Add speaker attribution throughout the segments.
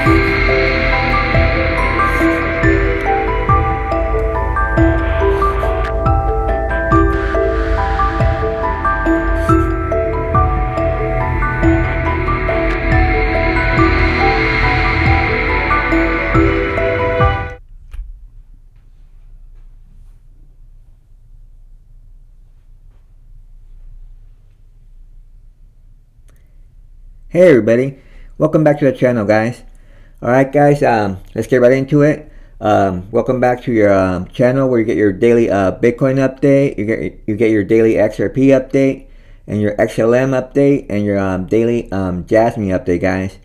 Speaker 1: Hey everybody, welcome back to the channel, guys. Alright guys, let's get right into it. Welcome back to your channel where you get your daily Bitcoin update, you get your daily XRP update, and your XLM update, and your daily Jasmy update, guys.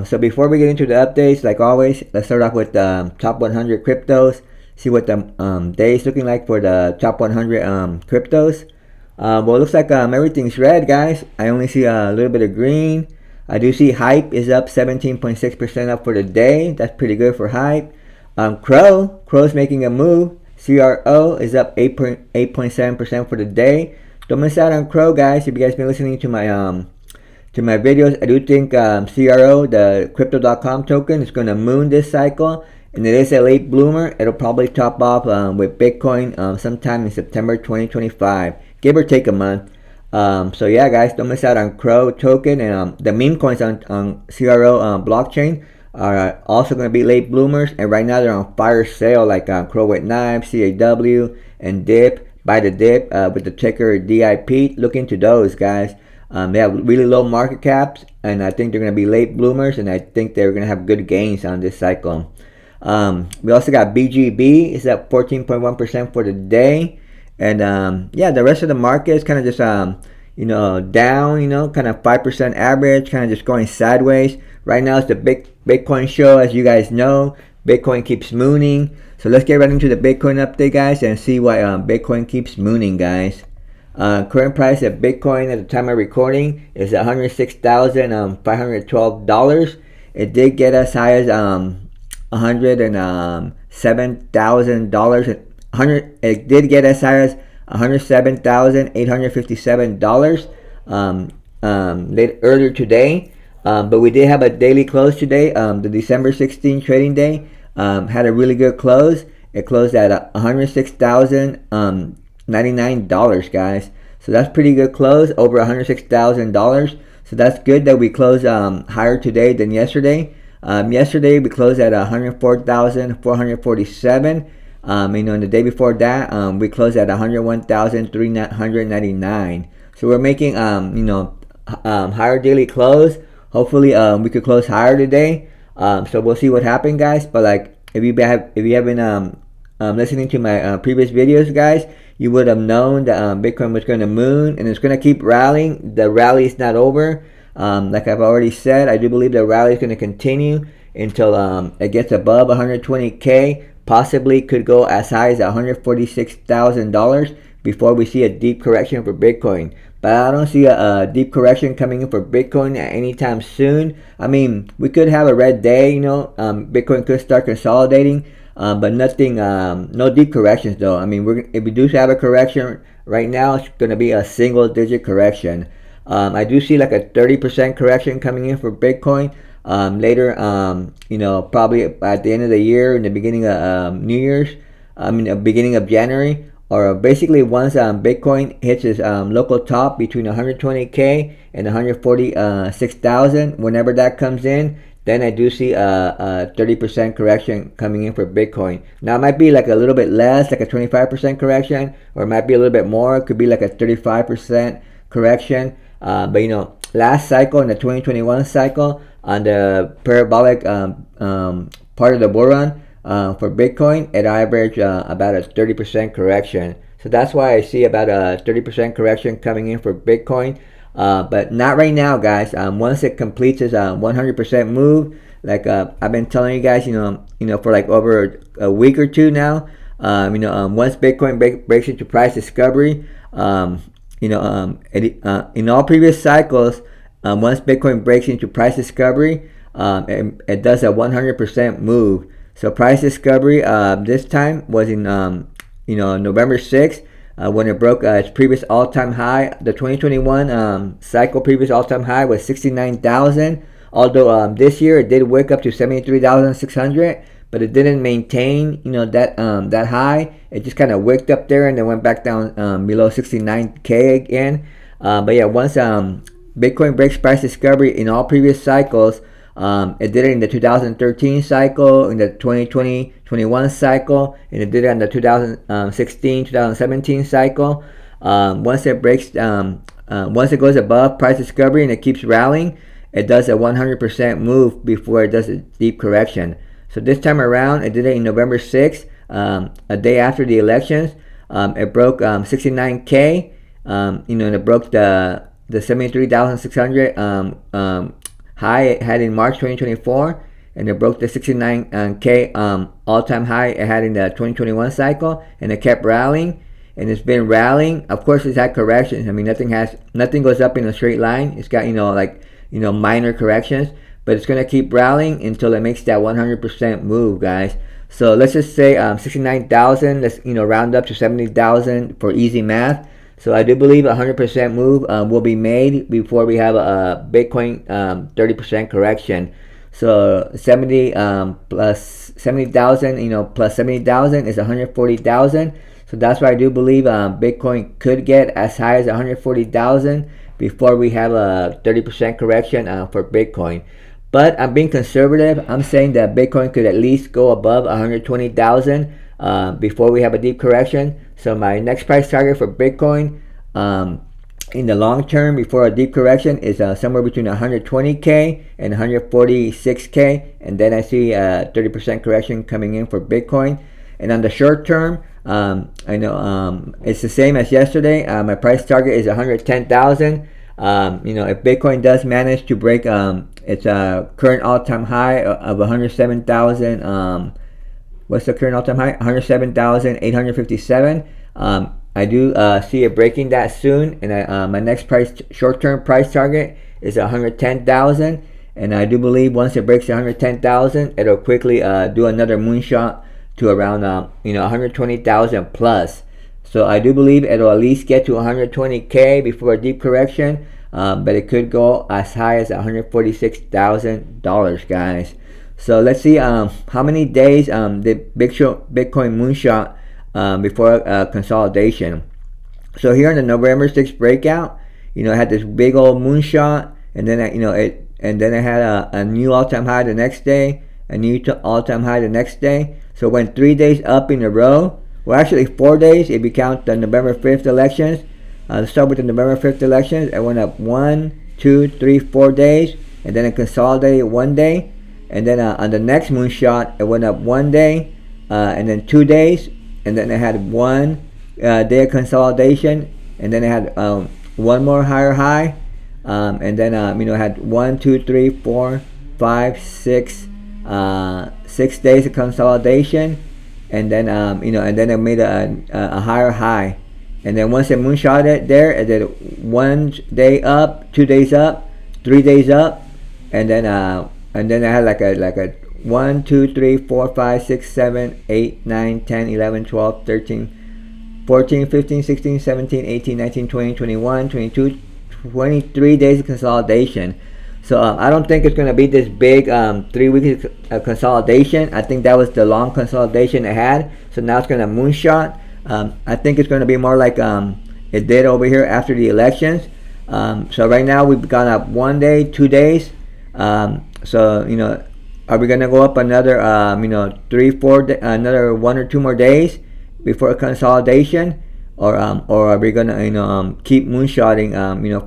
Speaker 1: So before we get into the updates, like always, let's start off with the top 100 cryptos, see what the day is looking like for the top 100 cryptos. Well, it looks like everything's red, guys. I only see a little bit of green. I do see Hype is up 17.6% up for the day. That's pretty good for Hype. Crow's making a move. CRO is up 8.7% for the day. Don't miss out on Crow, guys. If you guys been listening to my videos, I do think CRO, the Crypto.com token, is going to moon this cycle, and it is a late bloomer. It'll probably top off with Bitcoin sometime in September 2025. Give or take a month. So yeah, guys, don't miss out on Crow token, and the meme coins on CRO blockchain are also going to be late bloomers, and right now they're on fire sale, like Crow with Knives, CAW, and Dip. Buy the Dip with the ticker DIP. Look into those, guys. They have really low market caps, and I think they're going to be late bloomers, and I think they're going to have good gains on this cycle. We also got BGB is up 14.1% for the day. And yeah, the rest of the market is kind of just down, kind of 5% average, kind of just going sideways. Right now it's the big Bitcoin show, as you guys know. Bitcoin keeps mooning. So let's get right into the Bitcoin update, guys, and see why Bitcoin keeps mooning, guys. Current price of Bitcoin at the time of recording is $106,512. It did get as high as $107,000. It did get as high as $107,857 earlier today, but we did have a daily close today. The December 16 trading day had a really good close. It closed at $106,099, guys. So that's pretty good close, over $106,000. So that's good that we closed higher today than yesterday. Yesterday we closed at $104,447. And the day before that, we closed at 101,399. So we're making, higher daily close. Hopefully, we could close higher today. So we'll see what happens, guys. But like, if you have been listening to my previous videos, guys, you would have known that Bitcoin was going to moon, and it's going to keep rallying. The rally is not over. Like I've already said, I do believe the rally is going to continue until it gets above 120K. Possibly could go as high as $146,000 before we see a deep correction for Bitcoin. But I don't see a deep correction coming in for Bitcoin at any time soon. I mean, we could have a red day, Bitcoin could start consolidating, but nothing, no deep corrections though. I mean, if we do have a correction right now, it's going to be a single digit correction. I do see like a 30% correction coming in for Bitcoin. Later, probably at the end of the year, in the beginning of New Year's, beginning of January, or basically once Bitcoin hits its local top between 120K and 146,000, whenever that comes in, then I do see a 30% correction coming in for Bitcoin. Now it might be like a little bit less, like a 25% correction, or it might be a little bit more. It could be like a 35% correction. But last cycle, in the 2021 cycle, on the parabolic part of the bull run for Bitcoin, it averaged about a 30% correction. So that's why I see about a 30% correction coming in for Bitcoin, but not right now, guys. Once it completes its 100% move, like I've been telling you guys, for like over a week or two now, once Bitcoin breaks into price discovery, in all previous cycles, once Bitcoin breaks into price discovery, it does a 100% move. So price discovery this time was in November 6th, when it broke its previous all-time high. The 2021 cycle previous all-time high was 69,000. Although this year it did wake up to 73,600, but it didn't maintain, that high. It just kind of wicked up there and then went back down below 69K again. But yeah, once Bitcoin breaks price discovery in all previous cycles, it did it in the 2013 cycle, in the 2020-21 cycle, and it did it in the 2016-2017 cycle. Once it breaks, once it goes above price discovery and it keeps rallying, it does a 100% move before it does a deep correction. So this time around, it did it in November 6th, a day after the elections. It broke 69K, and it broke the 73,600 high it had in March 2024, and it broke the 69K all-time high it had in the 2021 cycle, and it kept rallying, and it's been rallying. Of course, it's had corrections. I mean, nothing goes up in a straight line. It's got minor corrections, but it's gonna keep rallying until it makes that 100% move, guys. So let's just say 69,000. Let's round up to 70,000 for easy math. So I do believe 100% move will be made before we have a Bitcoin 30% correction. So 70 plus 70,000, plus 70,000 is 140,000. So that's why I do believe Bitcoin could get as high as 140,000 before we have a 30% correction for Bitcoin. But I'm being conservative. I'm saying that Bitcoin could at least go above 120,000 before we have a deep correction. So my next price target for Bitcoin in the long term before a deep correction is somewhere between 120K and 146K, and then I see a 30% correction coming in for Bitcoin. And on the short term, I know it's the same as yesterday. My price target is 110,000. If Bitcoin does manage to break its current all-time high of 107,000, what's the current all-time high? 107,857. I do see it breaking that soon, and my next short-term price target is 110,000. And I do believe once it breaks 110,000, it'll quickly do another moonshot to around 120,000 plus. So I do believe it'll at least get to 120K before a deep correction, but it could go as high as $146,000, guys. So let's see how many days did Bitcoin moonshot before consolidation. So here in the November 6th breakout, it had this big old moonshot, and then it had a new all-time high the next day, a new all-time high the next day. So it went 3 days up in a row. Well, actually 4 days if you count the November 5th elections. Let's start with the November 5th elections. It went up 1, 2, 3, 4 days, and then it consolidated 1 day. And then on the next moonshot, it went up 1 day, and then 2 days, and then it had 1 day of consolidation, and then it had one more higher high, and then it had 1, 2, 3, 4, 5, 6, 6 days of consolidation, and then and then it made a higher high, and then once it moonshot it there, it did 1 day up, 2 days up, 3 days up, and then I had like a 1, 2, 3, 4, 5, 6, 7, 8, 9, 10, 11, 12, 13, 14, 15, 16, 17, 18, 19, 20, 21, 22, 23 days of consolidation. So I don't think it's going to be this big 3 weeks of consolidation. I think that was the long consolidation it had. So now it's going to moonshot. I think it's going to be more like it did over here after the elections. So right now we've gone up 1 day, 2 days. So are we going to go up another 3, 4, another 1 or 2 more days before a consolidation? Or are we gonna keep moonshotting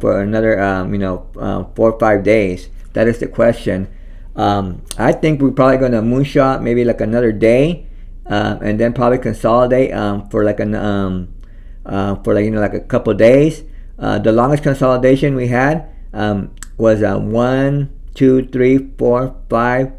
Speaker 1: for another 4 or 5 days? That is the question. I think we're probably gonna moonshot maybe like another day, and then probably consolidate for like a couple days. The longest consolidation we had was 1, 2, 3, 4, 5,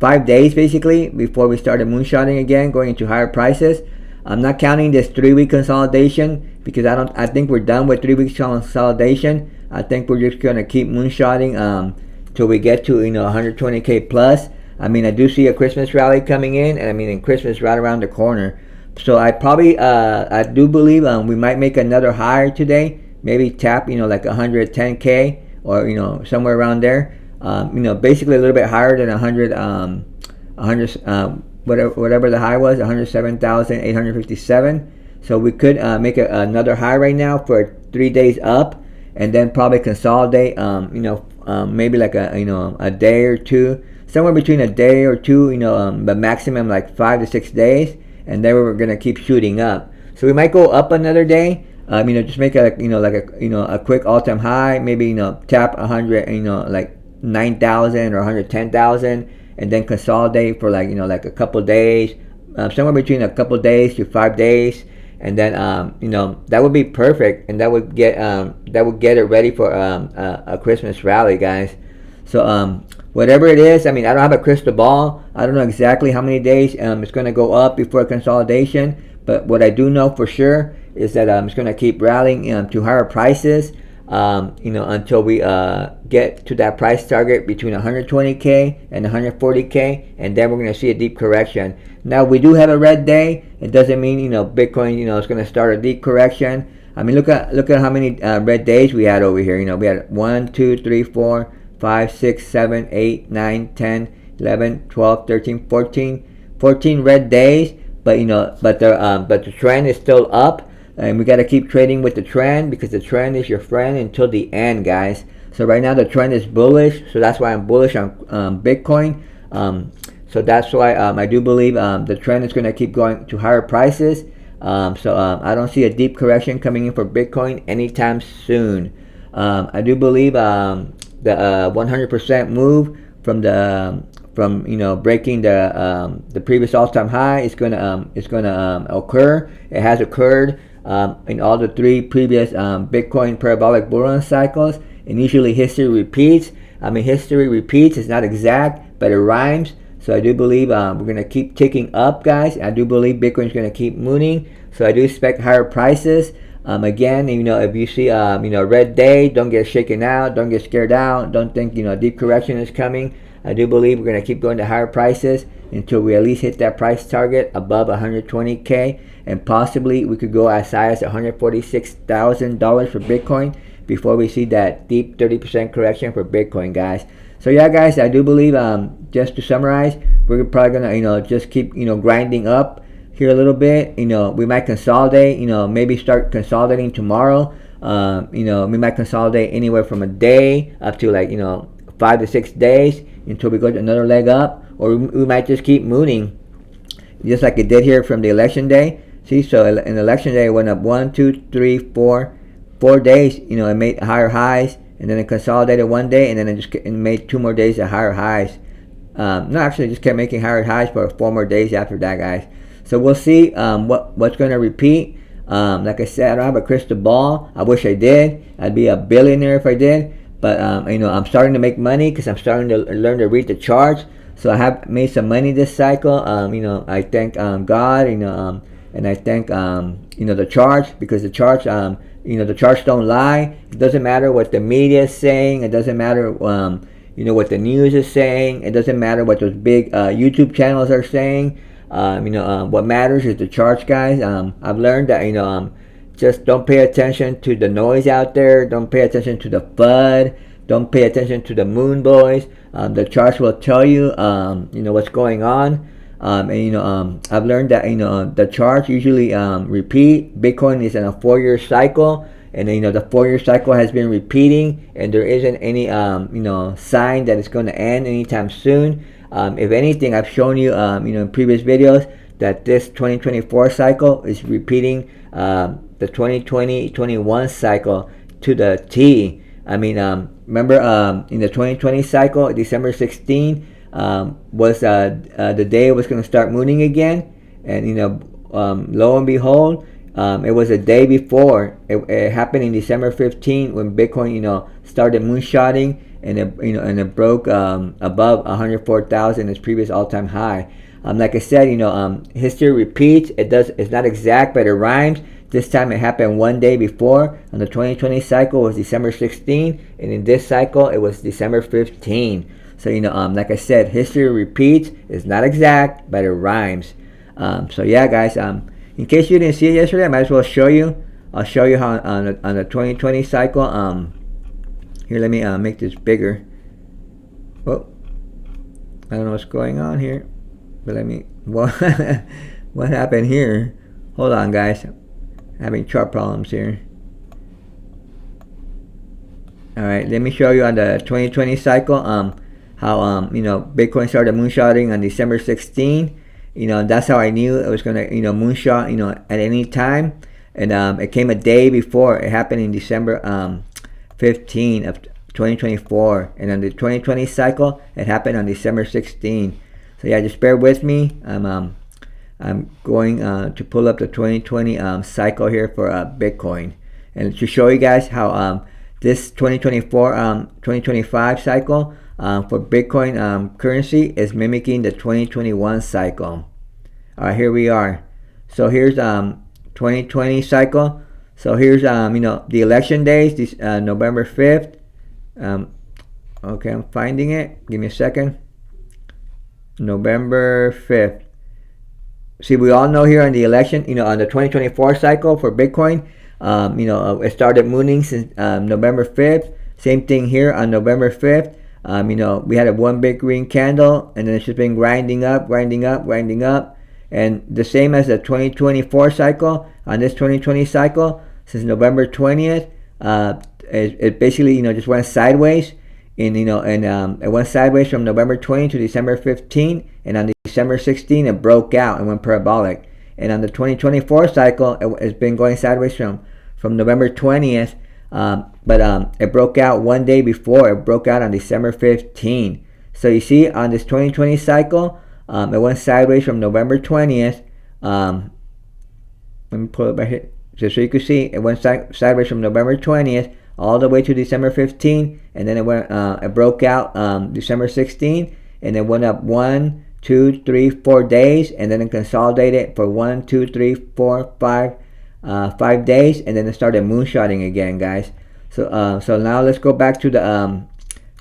Speaker 1: 5 days basically before we started moonshotting again, going into higher prices. I'm not counting this 3 week consolidation because I think we're done with 3 weeks consolidation. I think we're just gonna keep moonshotting till we get to 120K plus. I mean, I do see a Christmas rally coming in, and Christmas right around the corner. So I probably I do believe we might make another higher today. Maybe tap like 110K or somewhere around there. Basically a little bit higher than 100, whatever the high was, 107,857. So we could make another high right now for 3 days up, and then probably consolidate. Maybe like a day or two, somewhere between a day or two. But maximum like 5 to 6 days, and then we're gonna keep shooting up. So we might go up another day. Just make a a quick all-time high. Maybe tap 100. Like 9,000 or 110,000, and then consolidate for like a couple days, somewhere between a couple days to 5 days, and then that would be perfect, and that would get it ready for a Christmas rally, guys. So whatever it is, I don't have a crystal ball. I don't know exactly how many days it's going to go up before consolidation, but what I do know for sure is that it's going to keep rallying to higher prices. Until we get to that price target between 120k and 140k, and then we're going to see a deep correction. Now we do have a red day. It doesn't mean Bitcoin is going to start a deep correction. Look at how many red days we had over here. We had 1, 2, 3, 4, 5, 6, 7, 8, 9, 10, 11, 12, 13, 14 red days. But but the trend is still up. And we got to keep trading with the trend, because the trend is your friend until the end, guys. So right now the trend is bullish, so that's why I'm bullish on Bitcoin. So that's why I do believe the trend is going to keep going to higher prices. So I don't see a deep correction coming in for Bitcoin anytime soon. I do believe the 100% move from breaking the previous all-time high is gonna occur. It has occurred in all the 3 previous Bitcoin parabolic bull run cycles, and usually history repeats. History repeats. It's not exact, but it rhymes. So I do believe we're gonna keep ticking up, guys. I do believe Bitcoin is gonna keep mooning. So I do expect higher prices. Again, if you see a red day, don't get shaken out, don't get scared out, don't think deep correction is coming. I do believe we're going to keep going to higher prices until we at least hit that price target above 120k, and possibly we could go as high as $146,000 for Bitcoin before we see that deep 30% correction for Bitcoin, guys. So yeah, guys, I do believe just to summarize, we're probably gonna just keep grinding up here a little bit. We might consolidate, maybe start consolidating tomorrow. We might consolidate anywhere from a day up to 5 to 6 days until we go to another leg up, or we might just keep mooning, just like it did here from the election day. See, so in election day, it went up 1, 2, 3, 4 days. It made higher highs, and then it consolidated 1 day, and then it made 2 more days at higher highs. No, actually, it just kept making higher highs for 4 more days after that, guys. So we'll see what's going to repeat. Like I said, I don't have a crystal ball. I wish I did. I'd be a billionaire if I did. But I'm starting to make money because I'm starting to learn to read the charts. So I have made some money this cycle. I thank God, and I thank the charts, because the charts, the charts don't lie. It doesn't matter what the media is saying. It doesn't matter what the news is saying. It doesn't matter what those big YouTube channels are saying. What matters is the charts, guys. I've learned that just don't pay attention to the noise out there. Don't pay attention to the FUD. Don't pay attention to the moon boys. The charts will tell you, what's going on. I've learned that the charts usually repeat. Bitcoin is in a 4-year cycle, and the 4-year cycle has been repeating, and there isn't any sign that it's going to end anytime soon. If anything, I've shown you in previous videos that this 2024 cycle is repeating the 2020-21 cycle to the T. Remember in the 2020 cycle, December 16 was the day it was going to start mooning again, and lo and behold, it was a day before. It happened in December 15 when Bitcoin started moonshotting, and it broke above 104,000, its previous all-time high. Like I said, history repeats. It's not exact, but it rhymes. This time it happened 1 day before. On the 2020 cycle was December 16, and in this cycle it was December 15. So like I said, history repeats. It's not exact, but it rhymes. So yeah, guys. In case you didn't see it yesterday, I might as well show you. I'll show you how on the 2020 cycle. Here, let me make this bigger. Whoa, I don't know what's going on here, but let me. What what happened here? Hold on, guys. Having chart problems here. All right, let me show you on the 2020 cycle how you know, Bitcoin started moonshotting on December 16. You know, that's how I knew it was gonna, you know, moonshot, you know, at any time. And it came a day before. It happened in December 15 of 2024, and on the 2020 cycle it happened on December 16. So yeah, just bear with me. I'm going to pull up the 2020 cycle here for Bitcoin, and to show you guys how this 2024 2025 cycle for Bitcoin currency is mimicking the 2021 cycle. All right, here we are. So here's 2020 cycle. So here's you know, the election days, this November 5th. Okay, I'm finding it. Give me a second. November 5th. See, we all know here on the election, you know, on the 2024 cycle for Bitcoin, you know, it started mooning since November 5th. Same thing here on November 5th. You know, we had a one big green candle, and then it's just been grinding up, grinding up, grinding up. And the same as the 2024 cycle, on this 2020 cycle, since November 20th, it basically, you know, just went sideways. And, you know, and it went sideways from November 20 to December 15. And on December 16, it broke out and went parabolic. And on the 2024 cycle, it's been going sideways from November 20th. But it broke out one day before. It broke out on December 15. So you see, on this 2020 cycle, it went sideways from November 20th. Let me pull it back here just so you can see. It went sideways from November 20th all the way to December 15, and then it broke out December 16, and it went up 1, 2, 3, 4 days, and then it consolidated for 1, 2, 3, 4, 5 days, and then it started moonshotting again, guys. So so now let's go back to the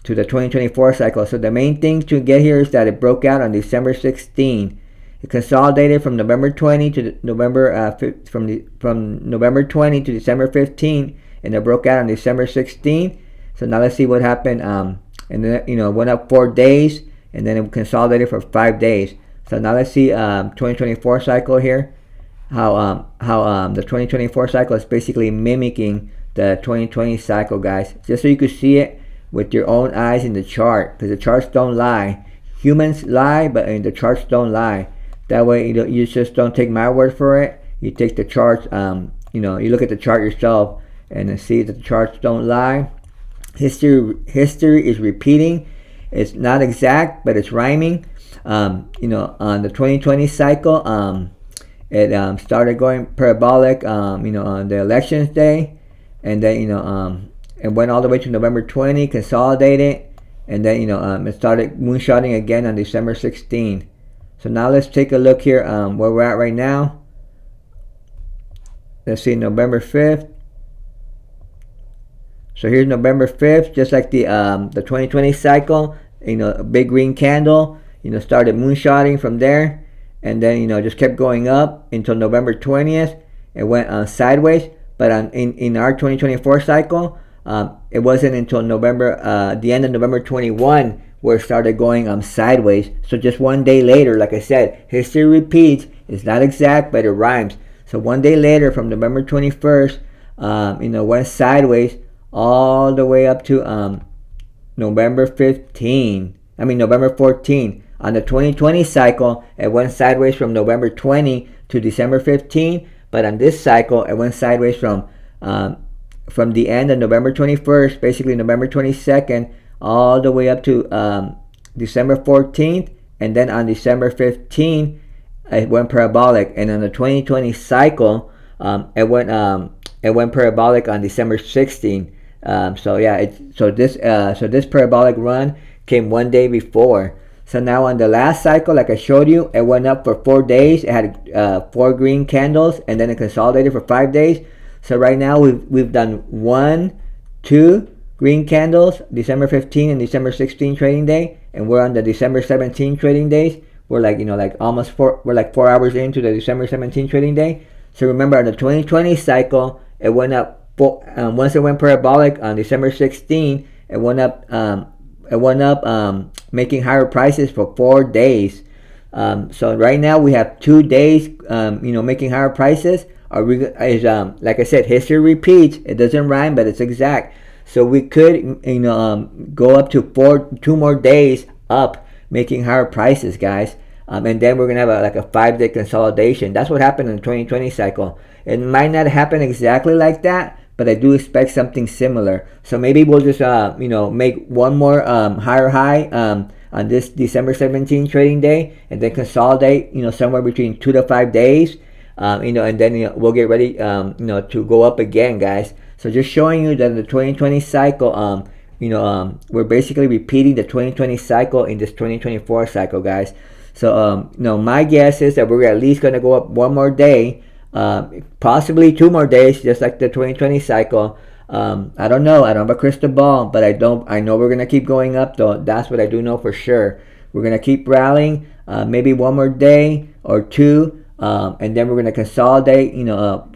Speaker 1: 2024 cycle. So the main thing to get here is that it broke out on December 16. It consolidated from November 20 to November from November 20 to December 15, and it broke out on December 16. So now let's see what happened. And then, you know, it went up 4 days, and then it consolidated for 5 days. So now let's see 2024 cycle here. How the 2024 cycle is basically mimicking the 2020 cycle, guys. Just so you could see it with your own eyes in the chart, because the charts don't lie. Humans lie, but the charts don't lie. That way, you just don't take my word for it. You take the charts. You know, you look at the chart yourself and see that the charts don't lie. History is repeating. It's not exact, but it's rhyming. You know, on the 2020 cycle, it started going parabolic. You know, on the elections day, and then, you know, it went all the way to November 20, consolidated, and then, you know, it started moonshotting again on December 16. So now let's take a look here where we're at right now. Let's see, November 5th. So here's November 5th, just like the 2020 cycle. You know, a big green candle, you know, started moonshotting from there, and then, you know, just kept going up until November 20th. It went sideways, but in our 2024 cycle, it wasn't until November, the end of November 21, where it started going sideways. So just 1 day later, like I said, history repeats. It's not exact, but it rhymes. So 1 day later, from November 21st, you know, went sideways all the way up to November 14. On the 2020 cycle, it went sideways from November 20 to December 15. But on this cycle, it went sideways from the end of November 21st, basically November 22nd, all the way up to December 14th, and then on December 15th, it went parabolic. And on the 2020 cycle, it went parabolic on December 16th. So yeah, so this parabolic run came 1 day before. So now on the last cycle, like I showed you, it went up for 4 days. It had 4 green candles, and then it consolidated for 5 days. So right now we've done 1, 2 green candles, December 15 and December 16 trading day, and we're on the December 17 trading days. We're like, you know, like almost 4 hours into the December 17 trading day. So remember, on the 2020 cycle, it went up once it went parabolic on December 16, It went up. Making higher prices for 4 days. So right now we have 2 days, making higher prices. Like I said, history repeats. It doesn't rhyme, but it's exact. So we could, go up to 2 more days up, making higher prices, guys. And then we're gonna have a 5-day consolidation. That's what happened in the 2020 cycle. It might not happen exactly like that, but I do expect something similar. So maybe we'll just, make one more higher high on this December 17 trading day, and then consolidate, somewhere between 2 to 5 days, and then we'll get ready, to go up again, guys. So just showing you that in the 2020 cycle, we're basically repeating the 2020 cycle in this 2024 cycle, guys. So, my guess is that we're at least going to go up one more day, possibly 2 more days, just like the 2020 cycle. I don't know. I don't have a crystal ball, but I know we're going to keep going up, though. That's what I do know for sure. We're going to keep rallying, maybe one more day or two, and then we're going to consolidate,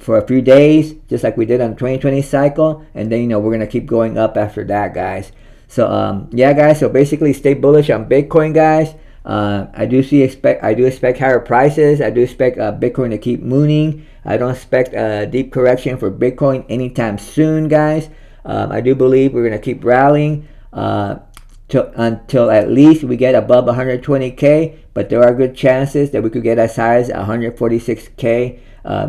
Speaker 1: for a few days, just like we did on the 2020 cycle. And then, we're going to keep going up after that, guys. So, yeah, guys. So basically, stay bullish on Bitcoin, guys. I do expect higher prices. I do expect Bitcoin to keep mooning. I don't expect a deep correction for Bitcoin anytime soon, guys. I do believe we're gonna keep rallying until at least we get above 120K. But there are good chances that we could get as high as 146K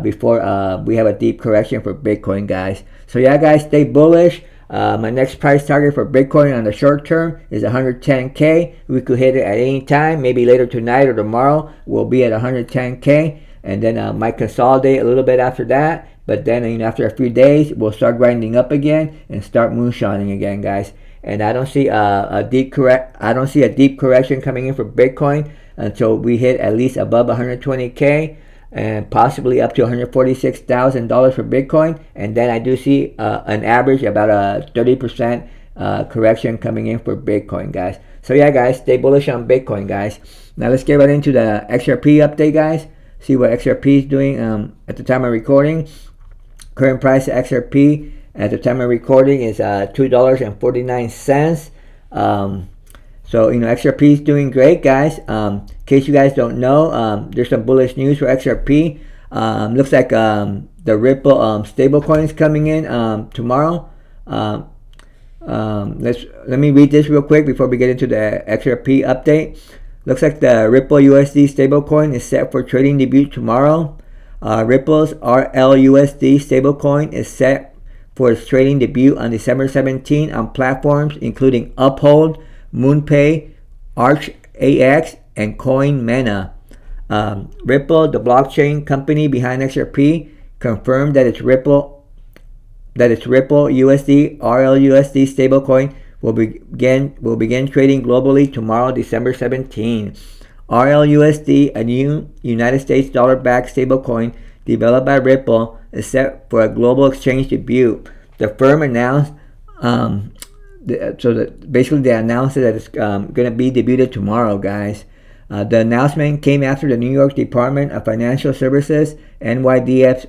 Speaker 1: before we have a deep correction for Bitcoin, guys. So yeah, guys, stay bullish. My next price target for Bitcoin on the short term is 110K. We could hit it at any time, maybe later tonight or tomorrow. We'll be at 110K, and then might consolidate a little bit after that. But then, after a few days, we'll start grinding up again and start moonshining again, guys. And I don't see a deep correction coming in for Bitcoin until we hit at least above 120K. And possibly up to $146,000 for Bitcoin. And then I do see an average about a 30% correction coming in for Bitcoin, guys. So yeah, guys, stay bullish on Bitcoin, guys. Now let's get right into the XRP update, guys. See what XRP is doing at the time of recording. Current price of XRP at the time of recording is $2.49. So, XRP is doing great, guys. In case you guys don't know, there's some bullish news for XRP. Looks like the Ripple stablecoin is coming in tomorrow. Let me read this real quick before we get into the XRP update. Looks like the Ripple USD stablecoin is set for trading debut tomorrow. Ripple's RLUSD stablecoin is set for its trading debut on December 17 on platforms including Uphold, MoonPay, ArchAX, and CoinMena. Ripple, the blockchain company behind XRP, confirmed that its Ripple USD RLUSD stablecoin will begin trading globally tomorrow, December 17. RLUSD, a new United States dollar-backed stablecoin developed by Ripple, is set for a global exchange debut. The firm announced they announced that it's going to be debuted tomorrow, guys. The announcement came after the New York Department of Financial Services, NYDFS,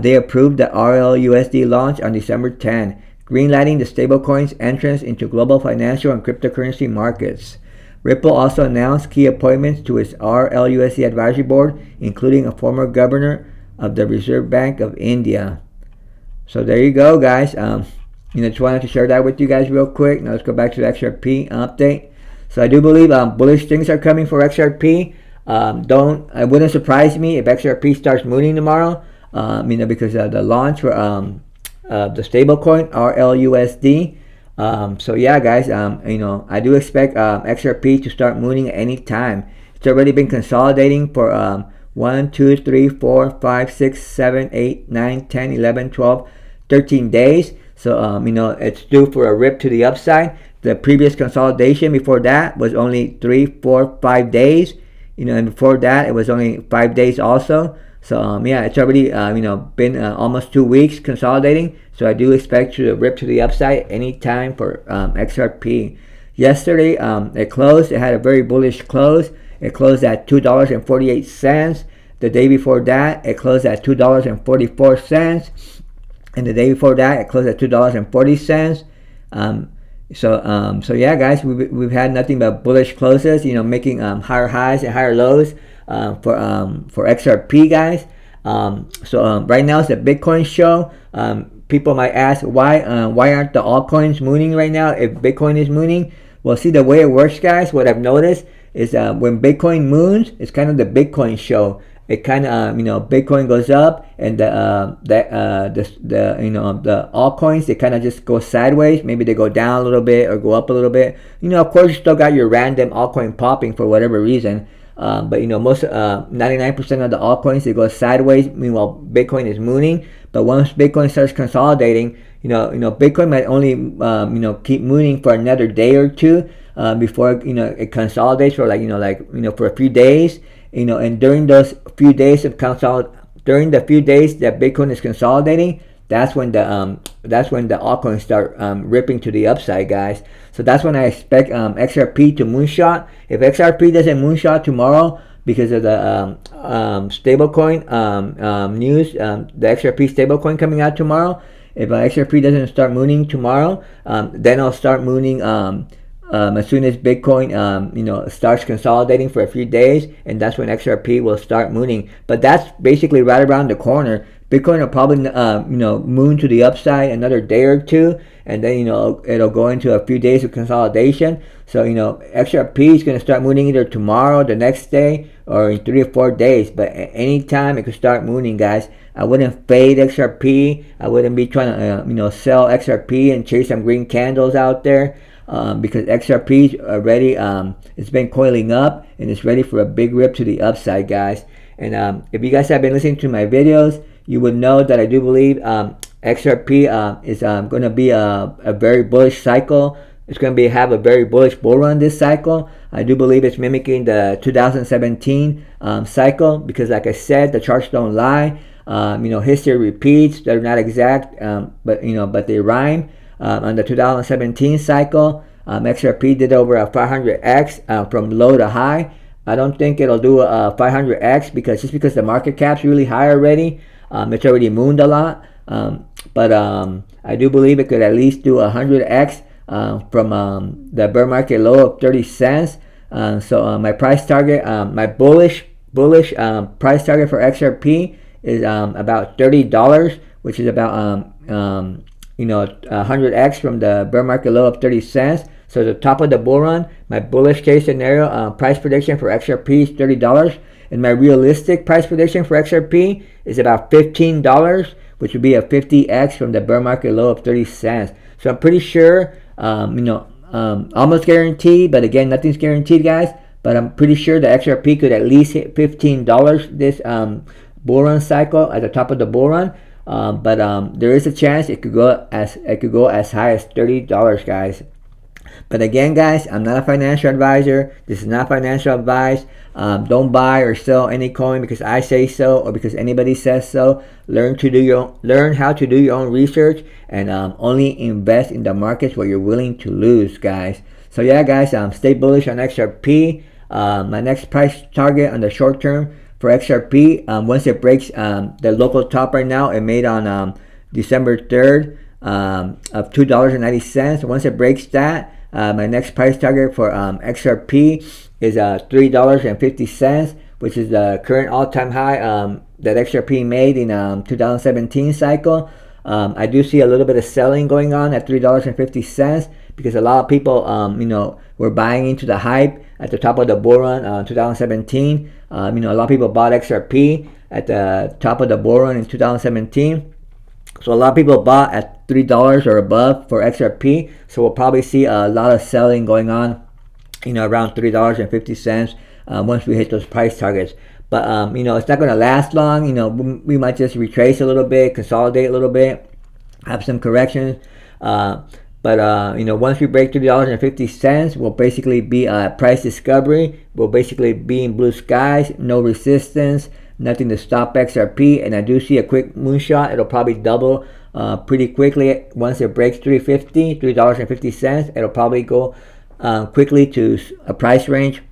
Speaker 1: they approved the RLUSD launch on December 10, greenlighting the stablecoin's entrance into global financial and cryptocurrency markets. Ripple also announced key appointments to its RLUSD advisory board, including a former governor of the Reserve Bank of India. So there you go, guys. Just wanted to share that with you guys real quick. Now let's go back to the XRP update. So I do believe bullish things are coming for XRP. It wouldn't surprise me if XRP starts mooning tomorrow. Because of the launch for the stablecoin RLUSD. So yeah, guys. I do expect XRP to start mooning at any time. It's already been consolidating for 1, 2, 3, 4, 5, 6, 7, 8, 9, 10, 11, 12, 13 days. So, it's due for a rip to the upside. The previous consolidation before that was only 3, 4, 5 days. And before that, it was only 5 days also. So, it's already, been almost 2 weeks consolidating. So, I do expect to rip to the upside anytime for XRP. Yesterday, it closed. It had a very bullish close. It closed at $2.48. The day before that, it closed at $2.44. and the day before that it closed at $2.40. So yeah, guys, we've had nothing but bullish closes, making higher highs and higher lows for XRP, guys. Right now it's a Bitcoin show. People might ask why aren't the altcoins mooning right now if Bitcoin is mooning? Well, see, the way it works, guys, what I've noticed is when Bitcoin moons, it's kind of the Bitcoin show. It kind of Bitcoin goes up, and the altcoins, they kind of just go sideways. Maybe they go down a little bit or go up a little bit. Of course, you still got your random altcoin popping for whatever reason. But most 99% of the altcoins, they go sideways. Meanwhile, Bitcoin is mooning. But once Bitcoin starts consolidating, Bitcoin might only keep mooning for another day or two before it consolidates for for a few days. And during those few days that Bitcoin is consolidating, that's when the altcoins start ripping to the upside, guys. So that's when I expect XRP to moonshot. If XRP doesn't moonshot tomorrow because of the stablecoin news, the XRP stablecoin coming out tomorrow, if XRP doesn't start mooning tomorrow, then I'll start mooning as soon as Bitcoin starts consolidating for a few days, and that's when XRP will start mooning. But that's basically right around the corner. Bitcoin will probably moon to the upside another day or two, and then it'll go into a few days of consolidation. So XRP is going to start mooning either tomorrow, the next day, or in 3 or 4 days. But anytime it could start mooning, guys. I wouldn't fade XRP. I wouldn't be trying to sell XRP and chase some green candles out there. Because XRP is already it's been coiling up and it's ready for a big rip to the upside, guys. And if you guys have been listening to my videos, you would know that I do believe XRP is going to be a very bullish cycle. It's going to have a very bullish bull run this cycle. I do believe it's mimicking the 2017 cycle because, like I said, the charts don't lie. History repeats. They're not exact, but they rhyme. On the 2017 cycle, XRP did over a 500x from low to high. I don't think it'll do a 500x because the market cap's really high already. It's already mooned a lot. But I do believe it could at least do 100x from the bear market low of 30 cents. So my price target, my bullish price target for XRP is about $30, which is about 100x from the bear market low of 30 cents. So the top of the bull run, my bullish case scenario price prediction for XRP is $30, and my realistic price prediction for XRP is about $15, which would be a 50x from the bear market low of 30 cents. So I'm pretty sure, almost guaranteed, but again, nothing's guaranteed, guys. But I'm pretty sure the XRP could at least hit $15 this bull run cycle at the top of the bull run. But there is a chance it could go as high as $30, guys. But again, guys, I'm not a financial advisor. This is not financial advice. Don't buy or sell any coin because I say so or because anybody says so. Learn how to do your own research and only invest in the markets where you're willing to lose, guys. So yeah, guys, stay bullish on XRP. My next price target on the short term for XRP, once it breaks the local top right now, it made on December 3rd of $2.90. Once it breaks that, my next price target for XRP is $3.50, which is the current all-time high that XRP made in 2017 cycle. I do see a little bit of selling going on at $3.50 because a lot of people, were buying into the hype at the top of the bull run 2017. A lot of people bought XRP at the top of the bull run in 2017. So a lot of people bought at $3 or above for XRP. So we'll probably see a lot of selling going on, around $3.50 once we hit those price targets. But it's not going to last long. We might just retrace a little bit, consolidate a little bit, have some corrections. But once we break $3.50, we'll basically be price discovery. We'll basically be in blue skies, no resistance, nothing to stop XRP. And I do see a quick moonshot. It'll probably double pretty quickly once it breaks $3.50. It'll probably go quickly to a price range,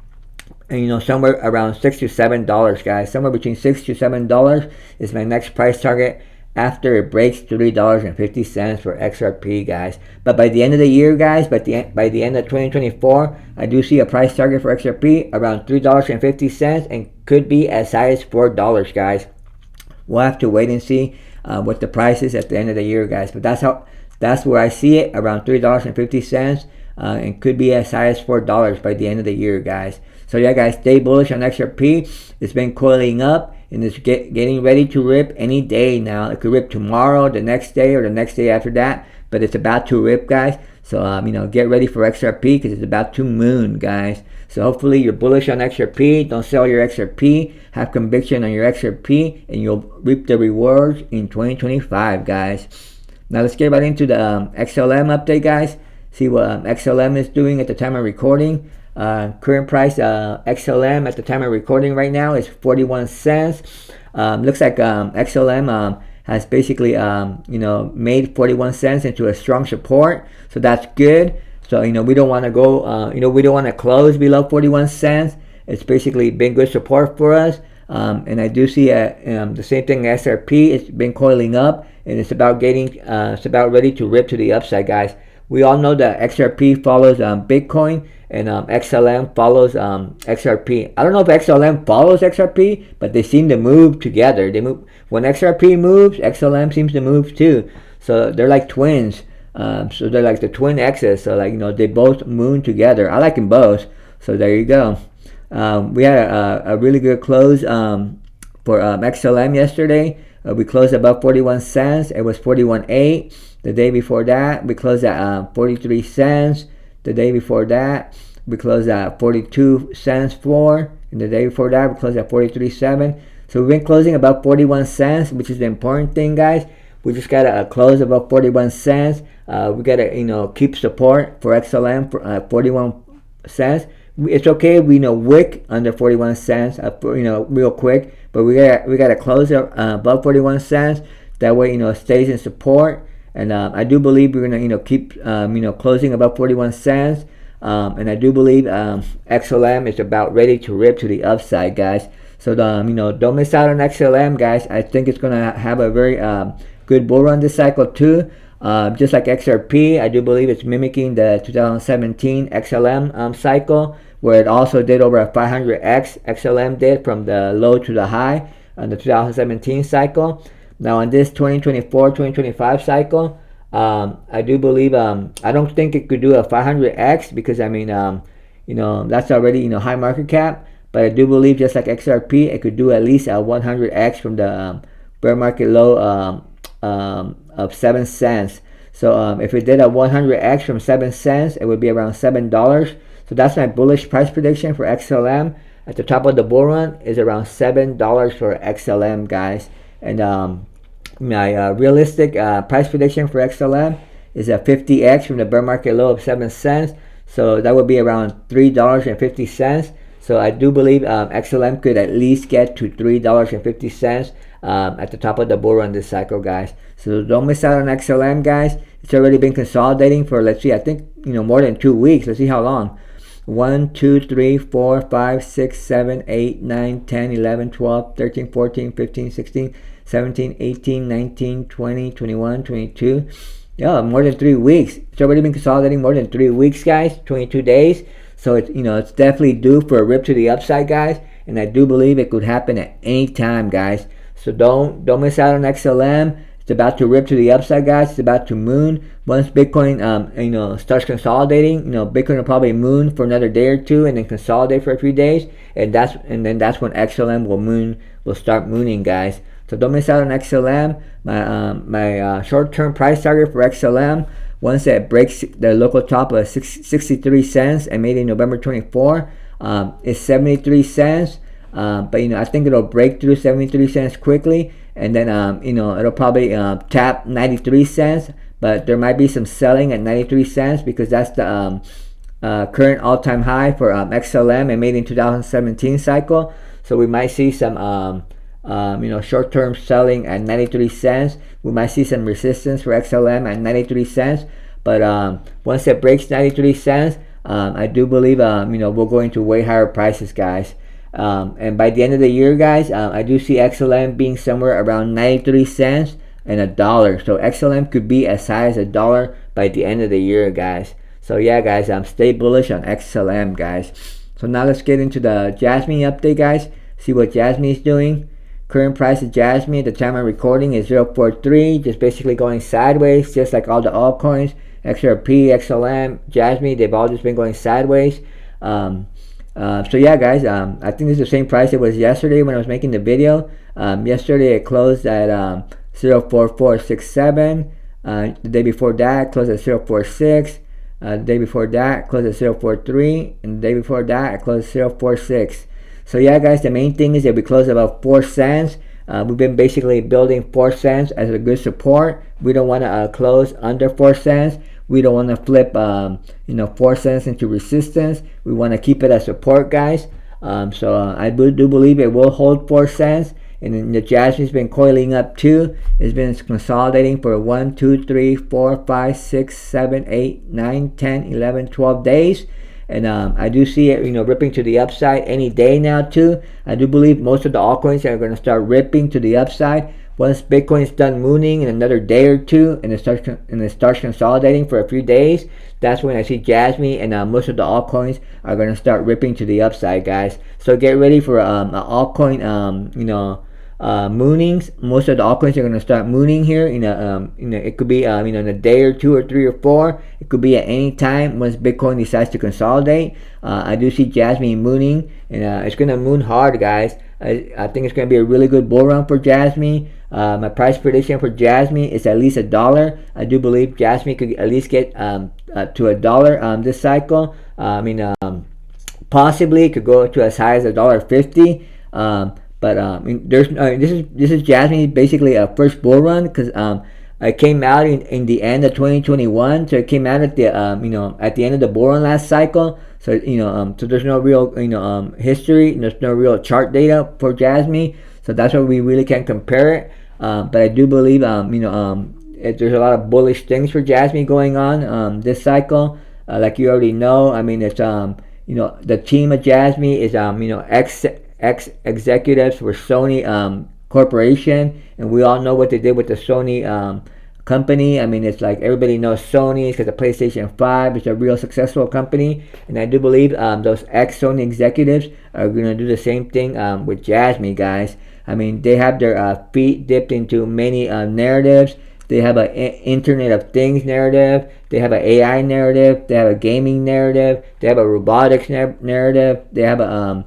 Speaker 1: and somewhere around $6 to $7, guys. Somewhere between $6 to $7 is my next price target after it breaks $3.50 for XRP, guys. But by the end of the year, guys, by the end of 2024, I do see a price target for XRP around $3.50 and could be as high as $4, guys. We'll have to wait and see what the price is at the end of the year, guys. But that's where I see it, around $3.50, and could be as high as $4 by the end of the year, guys. So yeah, guys, stay bullish on XRP. It's been coiling up and it's getting ready to rip any day now. It could rip tomorrow, the next day, or the next day after that. But it's about to rip, guys. So get ready for XRP because it's about to moon, guys. So hopefully you're bullish on XRP. Don't sell your XRP. Have conviction on your XRP, and you'll reap the rewards in 2025, guys. Now let's get right into the XLM update, guys. See what XLM is doing at the time of recording. Current price XLM at the time of recording right now is 41 cents. Looks like XLM has basically made 41 cents into a strong support, so that's good. So we don't want to go we don't want to close below 41 cents. It's basically been good support for us. And I do see the same thing XRP. It's been coiling up and it's about ready to rip to the upside, guys. We all know that XRP follows Bitcoin and XLM follows XRP. I don't know if XLM follows XRP, but they seem to move together. They move when XRP moves, XLM seems to move too. So they're like twins. So they're like the twin X's. So they both moon together. I like them both. So there you go. We had a really good close for XLM yesterday. We closed above 41 cents. It was 41.8. The day before that, we closed at 43 cents. The day before that, we closed at 42 cents floor. And the day before that, we closed at 43.7. So we've been closing above 41 cents, which is the important thing, guys. We just gotta close above 41 cents. We gotta keep support for XLM for 41 cents. It's okay if we wick under 41 cents, real quick, but we gotta close above 41 cents. That way, it stays in support. And I do believe we're gonna keep closing above 41 cents. And I do believe XLM is about ready to rip to the upside, guys. So don't miss out on XLM, guys. I think it's gonna have a very good bull run this cycle too. Just like XRP, I do believe it's mimicking the 2017 XLM cycle, where it also did over a 500x. XLM did from the low to the high on the 2017 cycle. Now on this 2024-2025 cycle, I do believe I don't think it could do a 500x because that's already high market cap. But I do believe just like XRP, it could do at least a 100x from the bear market low of 7 cents. So if it did a 100x from 7 cents, it would be around $7. So that's my bullish price prediction for XLM. At the top of the bull run is around $7 for XLM, guys. And my realistic price prediction for XLM is a 50x from the bear market low of 7 cents. So that would be around $3.50. So I do believe XLM could at least get to $3.50 at the top of the bull run this cycle, guys. So don't miss out on XLM, guys. It's already been consolidating for, let's see, I think more than 2 weeks. Let's see how long. 1, 2, 3, 4, 5, 6, 7, 8, 9, 10, 11, 12, 13, 14, 15, 16, 17, 18, 19, 20, 21, 22. Yeah, more than 3 weeks. It's already been consolidating more than 3 weeks, guys. 22 days. So it's it's definitely due for a rip to the upside, guys. And I do believe it could happen at any time, guys. So don't miss out on XLM. It's about to rip to the upside, guys. It's about to moon. Once Bitcoin starts consolidating, Bitcoin will probably moon for another day or two and then consolidate for a few days, and then that's when XLM will start mooning, guys. So don't miss out on XLM. My short-term price target for XLM, once it breaks the local top of 63 cents and made in November 24, is 73 cents. But I think it'll break through 73 cents quickly, and then it'll probably tap 93 cents. But there might be some selling at 93 cents because that's the current all-time high for XLM and made in 2017 cycle. So we might see some short-term selling at 93 cents. We might see some resistance for XLM at 93 cents. But once it breaks 93 cents, I do believe we'll go into way higher prices, guys. And by the end of the year, guys, I do see XLM being somewhere around 93 cents and $1. So XLM could be as high as $1 by the end of the year, guys. So yeah, guys, stay bullish on XLM, guys. So now let's get into the Jasmy update, guys. See what Jasmy is doing. Current price of Jasmy at the time I'm recording is 0.43, just basically going sideways, just like all the altcoins. XRP, XLM, Jasmy, they've all just been going sideways. So yeah, guys, I think this is the same price it was yesterday when I was making the video. Yesterday it closed at 0.4467. The day before that closed at 0.46. The day before that closed at 0.43, and the day before that it closed at 0.46. So yeah, guys, the main thing is that we closed about 4 cents. We've been basically building 4 cents as a good support. We don't want to close under 4 cents. We don't want to flip 4 cents into resistance. We want to keep it as support, guys. So I do believe it will hold 4 cents. And then the Jasmy's been coiling up too. It's been consolidating for 1, 2, 3, 4, 5, 6, 7, 8, 9, 10, 11, 12 days. And I do see it, ripping to the upside any day now too. I do believe most of the altcoins are going to start ripping to the upside once Bitcoin is done mooning in another day or two, and it starts consolidating for a few days. That's when I see Jasmy and most of the altcoins are going to start ripping to the upside, guys. So get ready for an altcoin, moonings. Most of the altcoins are going to start mooning here. It could be in a day or 2 or 3 or 4. It could be at any time once Bitcoin decides to consolidate. I do see Jasmy mooning, and it's going to moon hard, guys. I think it's going to be a really good bull run for Jasmy. My price prediction for Jasmy is at least $1. I do believe Jasmy could at least get to $1 this cycle. Possibly it could go to as high as $1.50. But this is Jasmy basically a first bull run, because it came out in the end of 2021, so it came out at the at the end of the bull run last cycle. So so there's no real history, there's no real chart data for Jasmy, so that's why we really can't compare it. But I do believe there's a lot of bullish things for Jasmy going on this cycle. Like you already know, it's the team of Jasmy is ex executives for Sony Corporation, and we all know what they did with the Sony company. It's like everybody knows Sony because the PlayStation 5 is a real successful company, and I do believe those ex Sony executives are going to do the same thing with Jasmy, guys. They have their feet dipped into many narratives. They have an Internet of Things narrative. They have an AI narrative. They have a gaming narrative. They have a robotics narrative. They have a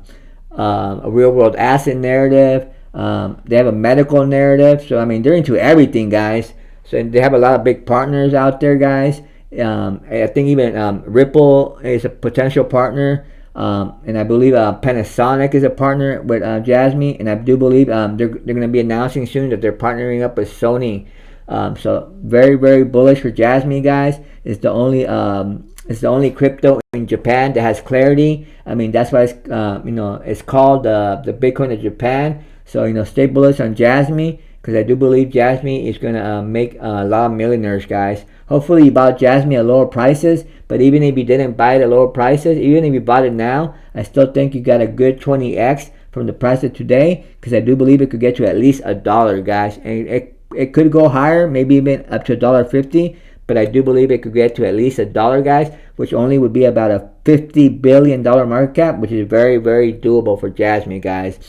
Speaker 1: real world asset narrative. They have a medical narrative. So they're into everything, guys. So they have a lot of big partners out there, guys. I think even Ripple is a potential partner. And I believe Panasonic is a partner with Jasmy, and I do believe they're going to be announcing soon that they're partnering up with Sony. So very, very bullish for Jasmy, guys. It's the only crypto in Japan that has clarity. That's why it's called the Bitcoin of Japan. So stay bullish on Jasmy, because I do believe Jasmy is gonna make a lot of millionaires, guys. Hopefully you bought Jasmy at lower prices, but even if you didn't buy it at lower prices, even if you bought it now, I still think you got a good 20x from the price of today, because I do believe it could get you at least $1, guys, and it could go higher, maybe even up to $1.50, but I do believe it could get to at least $1, guys, which only would be about a $50 billion market cap, which is very, very doable for Jasmy, guys.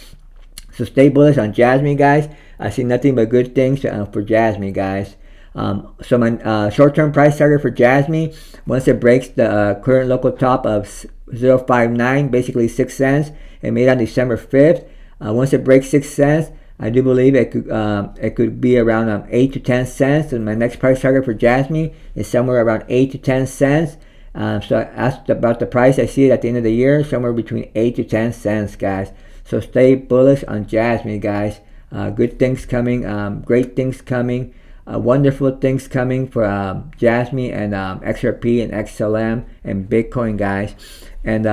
Speaker 1: So stay bullish on Jasmy, guys. I see nothing but good things for Jasmy, guys. So my short-term price target for Jasmy, once it breaks the current local top of 0.59, basically 6 cents, it made on December 5th. Once it breaks 6 cents, I do believe it could be around 8 to 10 cents. And my next price target for Jasmy is somewhere around 8 to 10 cents. So I asked about the price. I see it at the end of the year, somewhere between 8 to 10 cents, guys. So stay bullish on Jasmy, guys. Good things coming, great things coming, wonderful things coming for Jasmy and XRP and XLM and Bitcoin, guys. And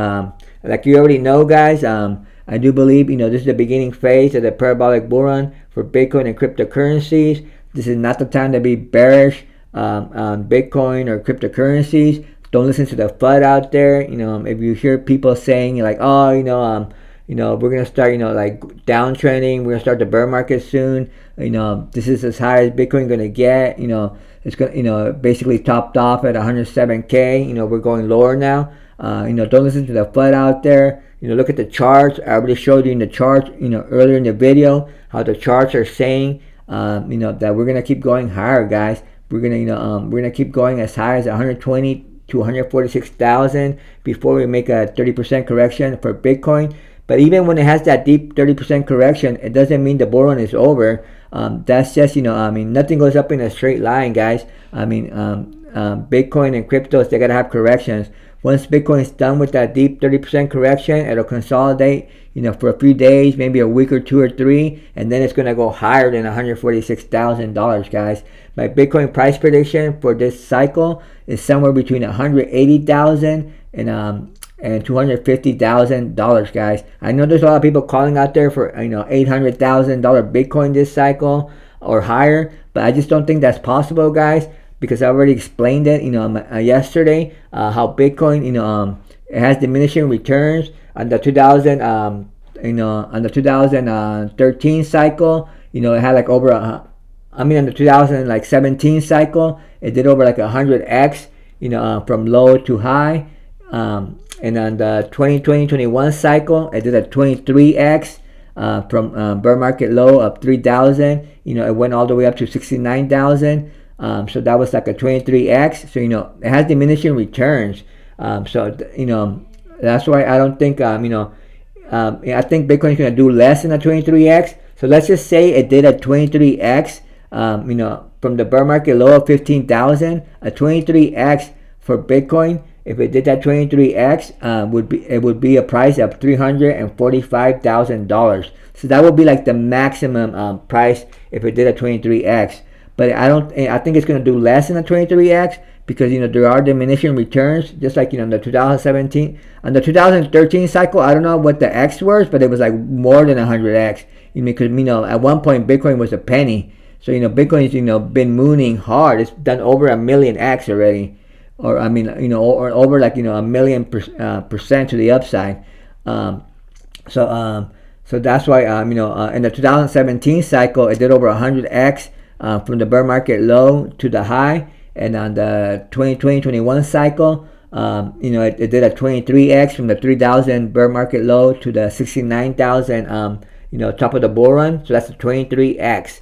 Speaker 1: like you already know, guys, I do believe this is the beginning phase of the parabolic bull run for Bitcoin and cryptocurrencies. This is not the time to be bearish on Bitcoin or cryptocurrencies. Don't listen to the FUD out there. If you hear people saying like, oh, we're gonna start, like downtrending. We're gonna start the bear market soon. This is as high as Bitcoin gonna get. It's gonna, basically topped off at 107K. We're going lower now. Don't listen to the FUD out there. Look at the charts. I already showed you in the charts, earlier in the video, how the charts are saying, that we're gonna keep going higher, guys. We're gonna keep going as high as 120 to 146,000 before we make a 30% correction for Bitcoin. But even when it has that deep 30% correction, it doesn't mean the bull run is over. That's just, nothing goes up in a straight line, guys. Bitcoin and cryptos, they gotta have corrections. Once Bitcoin is done with that deep 30% correction, it'll consolidate, for a few days, maybe a week or 2 or 3, and then it's gonna go higher than $146,000, guys. My Bitcoin price prediction for this cycle is somewhere between 180,000 and $250,000, guys. I know there's a lot of people calling out there for $800,000 Bitcoin this cycle or higher, but I just don't think that's possible, guys, because I already explained it, yesterday, how Bitcoin, it has diminishing returns on the 2013 cycle. It had like over on the 2017 cycle, it did over like 100x, from low to high. And on the 2020-21 cycle, it did a 23x from bear market low of 3,000. It went all the way up to 69,000. So that was like a 23x. So it has diminishing returns. So that's why I don't think I think Bitcoin is gonna do less than a 23x. So let's just say it did a 23x. From the bear market low of 15,000, a 23x for Bitcoin. If it did that 23x, would be a price of $345,000. So that would be like the maximum price if it did a 23x. But I think it's going to do less than a 23x because there are diminishing returns, just like in the 2017, on the 2013 cycle. I don't know what the x was, but it was like more than 100x. Because at one point Bitcoin was a penny. So Bitcoin's been mooning hard. It's done over 1,000,000x already. Or or over like a million percent to the upside. So that's why in the 2017 cycle it did over 100x from the bear market low to the high, and on the 2020-21 cycle, it did a 23x from the 3,000 bear market low to the 69,000 top of the bull run. So that's a 23x.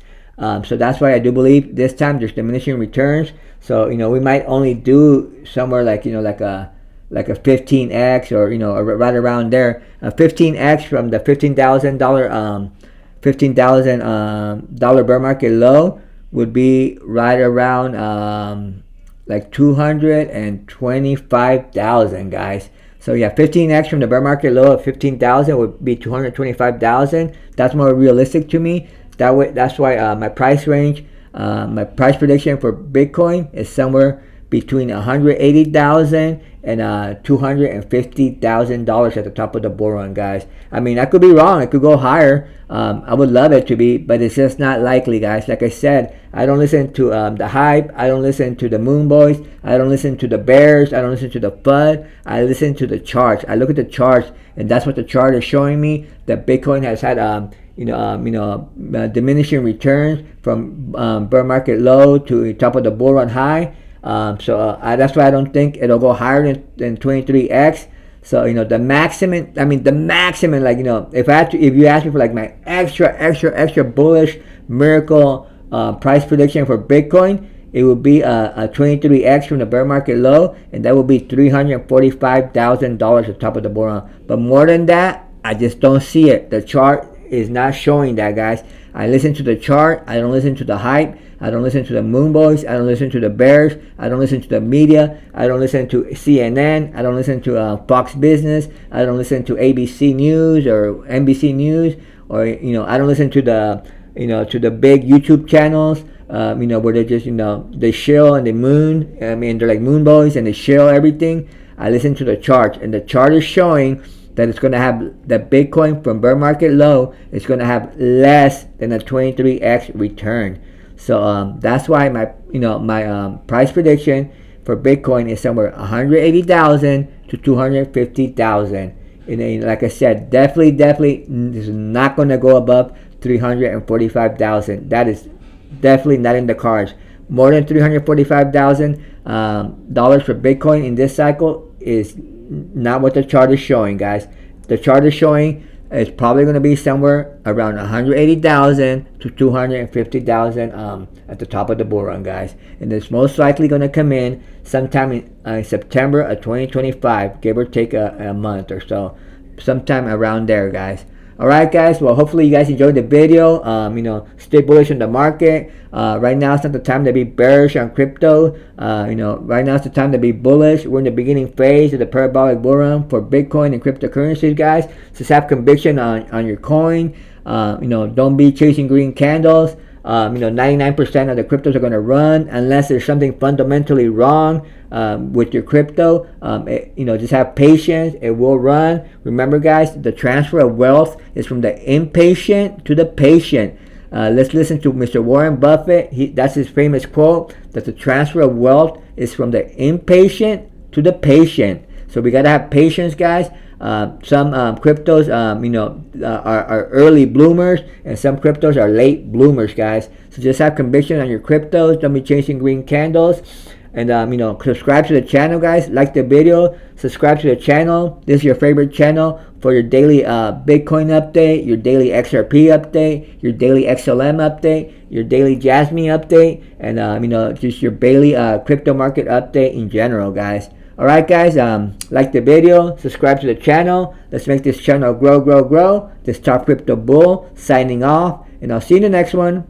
Speaker 1: So that's why I do believe this time there's diminishing returns. So we might only do somewhere like like a 15x or right around there. 15x from the $15,000 bear market low would be right around like 225,000, guys. So yeah, 15x from the bear market low of 15,000 would be 225,000. That's more realistic to me. That's why my price range, my price prediction for Bitcoin is somewhere between 180,000 and $250,000 at the top of the bull run, guys. I could be wrong. It could go higher. I would love it to be, but it's just not likely, guys. Like I said, I don't listen to the hype. I don't listen to the moon boys. I don't listen to the bears. I don't listen to the FUD. I listen to the charts. I look at the charts, and that's what the chart is showing me, that Bitcoin has had diminishing returns from bear market low to top of the bull run high. So that's why I don't think it'll go higher than 23x. So the maximum, like if you ask me for like my extra bullish miracle price prediction for Bitcoin, it would be a 23x from the bear market low, and that would be $345,000 at the top of the bull run. But more than that, I just don't see it. The chart is not showing that, guys. I listen to the chart. I don't listen to the hype. I don't listen to the moon boys. I don't listen to the bears. I don't listen to the media. I don't listen to CNN. I don't listen to Fox Business. I don't listen to ABC News or NBC News, or I don't listen to the to the big YouTube channels. Where they just they shill and they moon. They're like moon boys and they shill everything. I listen to the chart, and the chart is showing that it's going to have the Bitcoin from bear market low. It's going to have less than a 23x return. So that's why my price prediction for Bitcoin is somewhere 180,000 to 250,000. And then, like I said, definitely is not going to go above 345,000. That is definitely not in the cards. More than $345,000 dollars for Bitcoin in this cycle is not what the chart is showing, guys. The chart is showing it's probably going to be somewhere around 180,000 to 250,000 at the top of the bull run, guys. And it's most likely going to come in sometime in September of 2025, give or take a month or so, sometime around there, guys. All right, guys. Well, hopefully you guys enjoyed the video. Stay bullish on the market. Right now, it's not the time to be bearish on crypto. Right now it's the time to be bullish. We're in the beginning phase of the parabolic bull run for Bitcoin and cryptocurrencies, guys. Just have conviction on your coin. Don't be chasing green candles. 99% of the cryptos are going to run unless there's something fundamentally wrong with your crypto. Just have patience. It will run. Remember, guys, the transfer of wealth is from the impatient to the patient. Let's listen to Mr. Warren Buffett. That's his famous quote, that the transfer of wealth is from the impatient to the patient. So we got to have patience, guys. Some cryptos, are early bloomers, and some cryptos are late bloomers, guys. So just have conviction on your cryptos. Don't be chasing green candles. And, subscribe to the channel, guys. Like the video. Subscribe to the channel. This is your favorite channel for your daily Bitcoin update, your daily XRP update, your daily XLM update, your daily Jasmy update, and, just your daily crypto market update in general, guys. Alright, guys, like the video, subscribe to the channel. Let's make this channel grow. This Top Crypto Bull signing off, and I'll see you in the next one.